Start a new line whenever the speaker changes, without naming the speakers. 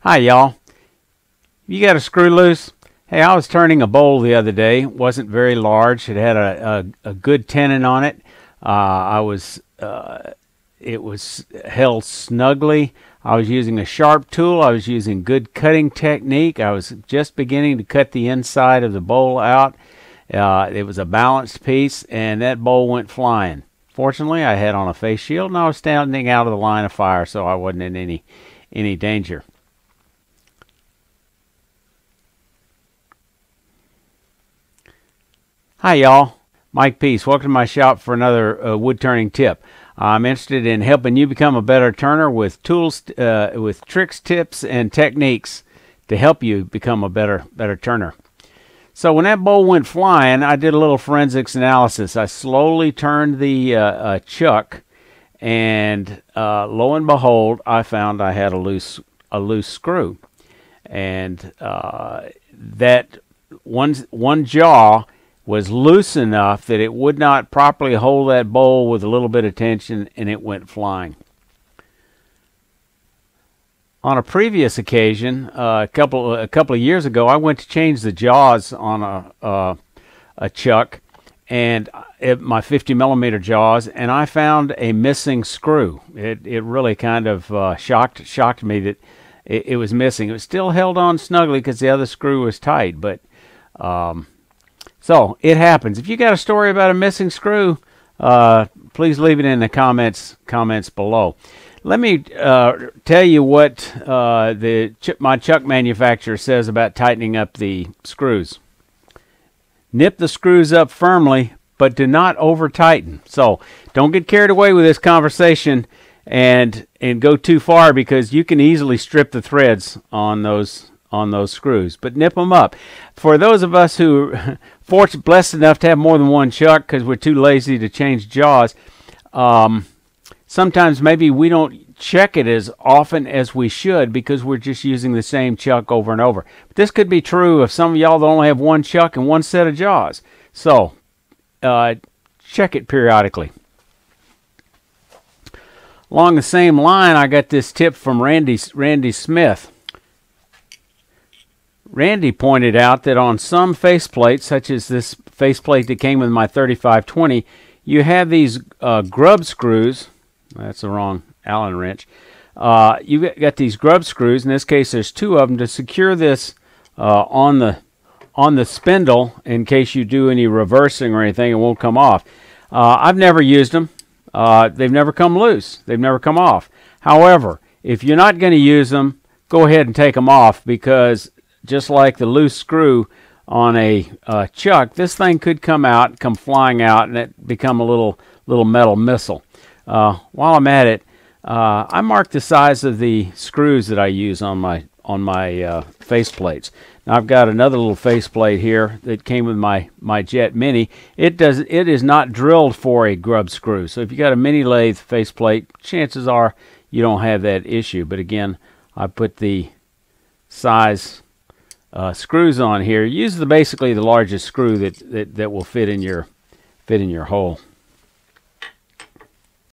Hi y'all. You got a screw loose? Hey, I was turning a bowl the other day. It wasn't very large. It had a good tenon on it. It was held snugly. I was using a sharp tool. I was using good cutting technique. I was just beginning to cut the inside of the bowl out. It was a balanced piece, and that bowl went flying. Fortunately, I had on a face shield, and I was standing out of the line of fire, so I wasn't in any danger. Hi y'all, Mike Peace. Welcome to my shop for another wood turning tip. I'm interested in helping you become a better turner with tools, with tricks, tips, and techniques to help you become a better turner. So when that bowl went flying, I did a little forensics analysis. I slowly turned the chuck, and lo and behold, I found I had a loose screw, and that one jaw was loose enough that it would not properly hold that bowl with a little bit of tension, and it went flying. On a previous occasion, a couple of years ago, I went to change the jaws on a chuck, and my 50 millimeter jaws, and I found a missing screw. It really kind of shocked me that it was missing. It was still held on snugly because the other screw was tight, but so it happens. If you got a story about a missing screw, please leave it in the comments below. Let me tell you what my chuck manufacturer says about tightening up the screws. Nip the screws up firmly, but do not over tighten. So don't get carried away with this conversation and go too far, because you can easily strip the threads on those screws, but nip them up. For those of us who are blessed enough to have more than one chuck because we're too lazy to change jaws, sometimes maybe we don't check it as often as we should because we're just using the same chuck over and over. But this could be true of some of y'all that only have one chuck and one set of jaws. So check it periodically. Along the same line, I got this tip from Randy Smith. Randy pointed out that on some faceplates, such as this faceplate that came with my 3520, you have these grub screws. That's the wrong Allen wrench. You've got these grub screws. In this case, there's two of them to secure this on the spindle in case you do any reversing or anything. It won't come off. I've never used them. They've never come loose. They've never come off. However, if you're not going to use them, go ahead and take them off, because just like the loose screw on a chuck, this thing could come flying out, and it become a little metal missile. While I'm at it, I marked the size of the screws that I use on my face plates. Now I've got another little faceplate here that came with my Jet Mini. It is not drilled for a grub screw. So if you got a mini lathe faceplate, chances are you don't have that issue. But again, I put the size screws on here. Use basically the largest screw that will fit in your hole.